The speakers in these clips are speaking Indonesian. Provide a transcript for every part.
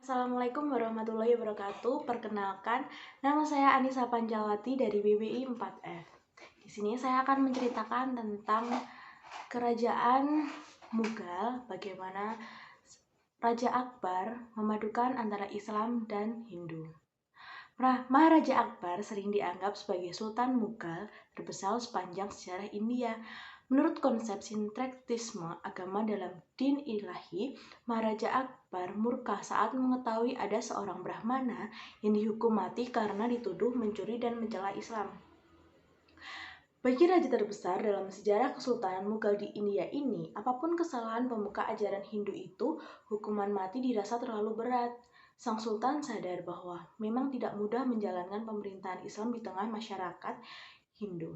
Assalamualaikum warahmatullahi wabarakatuh. Perkenalkan, nama saya Anissa Pancawati dari BBI 4F. Di sini saya akan menceritakan tentang kerajaan Mughal, bagaimana Raja Akbar memadukan antara Islam dan Hindu. Maharaja Akbar sering dianggap sebagai Sultan Mughal terbesar sepanjang sejarah India. Menurut konsep sinkretisme agama dalam din ilahi, Maharaja Akbar murka saat mengetahui ada seorang Brahmana yang dihukum mati karena dituduh mencuri dan mencela Islam. Bagi raja terbesar dalam sejarah Kesultanan Mughal di India ini, apapun kesalahan pemuka ajaran Hindu itu, hukuman mati dirasa terlalu berat. Sang Sultan sadar bahwa memang tidak mudah menjalankan pemerintahan Islam di tengah masyarakat Hindu.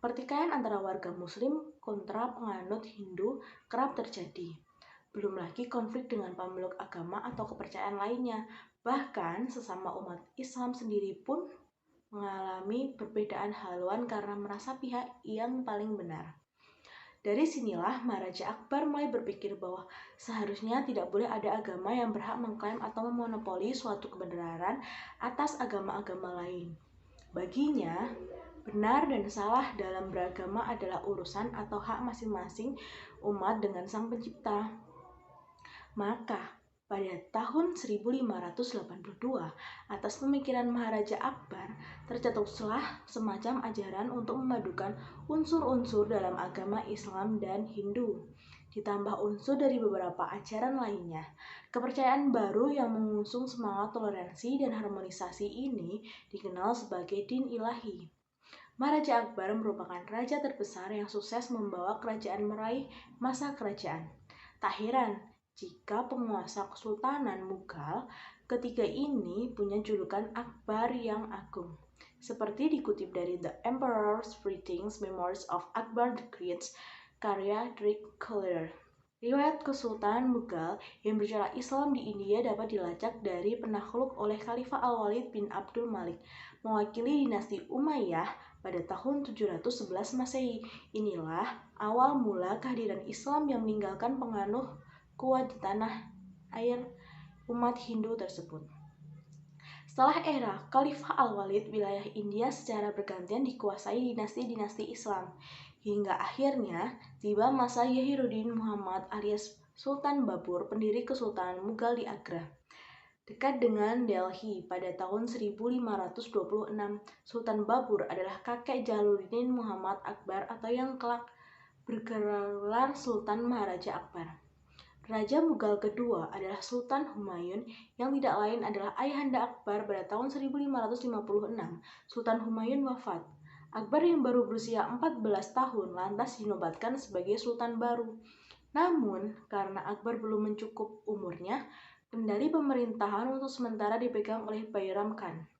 Pertikaian antara warga Muslim kontra penganut Hindu kerap terjadi. Belum lagi konflik dengan pemeluk agama atau kepercayaan lainnya. Bahkan sesama umat Islam sendiri pun mengalami perbedaan haluan karena merasa pihak yang paling benar. Dari sinilah Maharaja Akbar mulai berpikir bahwa seharusnya tidak boleh ada agama yang berhak mengklaim atau memonopoli suatu kebenaran atas agama-agama lain. Baginya, benar dan salah dalam beragama adalah urusan atau hak masing-masing umat dengan Sang Pencipta. Maka, pada tahun 1582, atas pemikiran Maharaja Akbar, tercetuslah semacam ajaran untuk memadukan unsur-unsur dalam agama Islam dan Hindu, ditambah unsur dari beberapa ajaran lainnya. Kepercayaan baru yang mengusung semangat toleransi dan harmonisasi ini dikenal sebagai din ilahi. Maharaja Akbar merupakan raja terbesar yang sukses membawa kerajaan meraih masa kerajaan. Tak heran jika penguasa Kesultanan Mughal ketiga ini punya julukan Akbar yang Agung. Seperti dikutip dari The Emperor's Writings Memoirs of Akbar the Great, karya Drake Collier. Riwayat Kesultanan Mughal yang berbicara Islam di India dapat dilacak dari penakluk oleh Khalifah Al-Walid bin Abdul Malik, mewakili dinasti Umayyah pada tahun 711 Masehi. Inilah awal mula kehadiran Islam yang meninggalkan pengaruh kuat di tanah air umat Hindu tersebut. Setelah era Khalifah Al-Walid, wilayah India secara bergantian dikuasai dinasti-dinasti Islam, hingga akhirnya tiba masa Yahiruddin Muhammad alias Sultan Babur, pendiri Kesultanan Mughal di Agra, dekat dengan Delhi pada tahun 1526. Sultan Babur adalah kakek Jalaluddin Muhammad Akbar atau yang kelak bergelar Sultan Maharaja Akbar. Raja Mughal kedua adalah Sultan Humayun, yang tidak lain adalah ayahanda Akbar. Pada tahun 1556, Sultan Humayun wafat. Akbar yang baru berusia 14 tahun lantas dinobatkan sebagai Sultan baru. Namun, karena Akbar belum mencukup umurnya, kendali pemerintahan untuk sementara dipegang oleh Bairam Khan.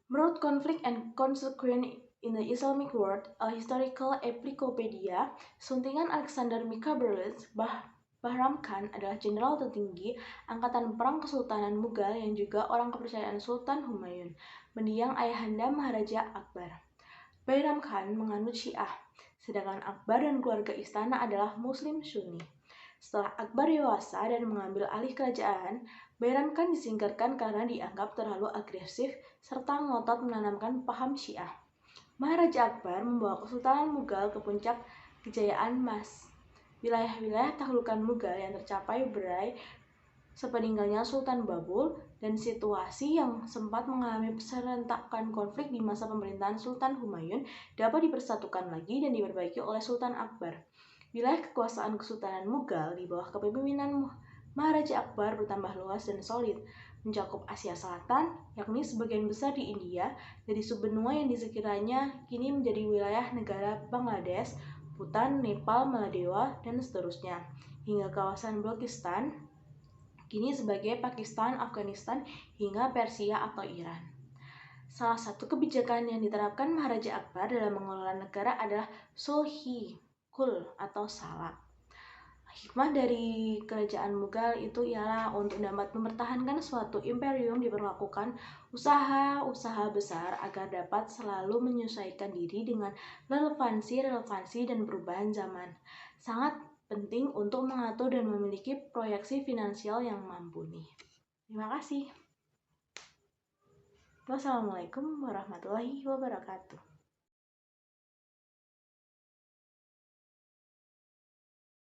Menurut Conflict and Consequence in the Islamic World, a Historical Encyclopedia, suntingan Alexander Maccabeus, Bahram Khan adalah jenderal tertinggi angkatan perang Kesultanan Mughal yang juga orang kepercayaan Sultan Humayun, mendiang ayahanda Maharaja Akbar. Bairam Khan menganut Syiah, sedangkan Akbar dan keluarga istana adalah Muslim Sunni. Setelah Akbar dewasa dan mengambil alih kerajaan, Bairam Khan disingkirkan karena dianggap terlalu agresif serta ngotot menanamkan paham Syiah. Maharaja Akbar membawa Kesultanan Mughal ke puncak kejayaan wilayah-wilayah taklukan Mughal yang tercapai berai sepeninggalnya Sultan Babur, dan situasi yang sempat mengalami serentakan konflik di masa pemerintahan Sultan Humayun dapat dipersatukan lagi dan diperbaiki oleh Sultan Akbar. Wilayah kekuasaan Kesultanan Mughal di bawah kepemimpinan Maharaja Akbar bertambah luas dan solid, mencakup Asia Selatan, yakni sebagian besar di India, dari subbenua yang di sekiranya kini menjadi wilayah negara Bangladesh, Bhutan, Nepal, Maladewa, dan seterusnya, hingga kawasan Balochistan, kini sebagai Pakistan, Afghanistan, hingga Persia atau Iran. Salah satu kebijakan yang diterapkan Maharaja Akbar dalam mengelola negara adalah sulhi-kul atau salam. Hikmah dari kerajaan Mughal itu ialah untuk dapat mempertahankan suatu imperium diperlakukan usaha-usaha besar agar dapat selalu menyesuaikan diri dengan relevansi dan perubahan zaman. Sangat penting untuk mengatur dan memiliki proyeksi finansial yang mumpuni. Terima kasih. Wassalamualaikum warahmatullahi wabarakatuh.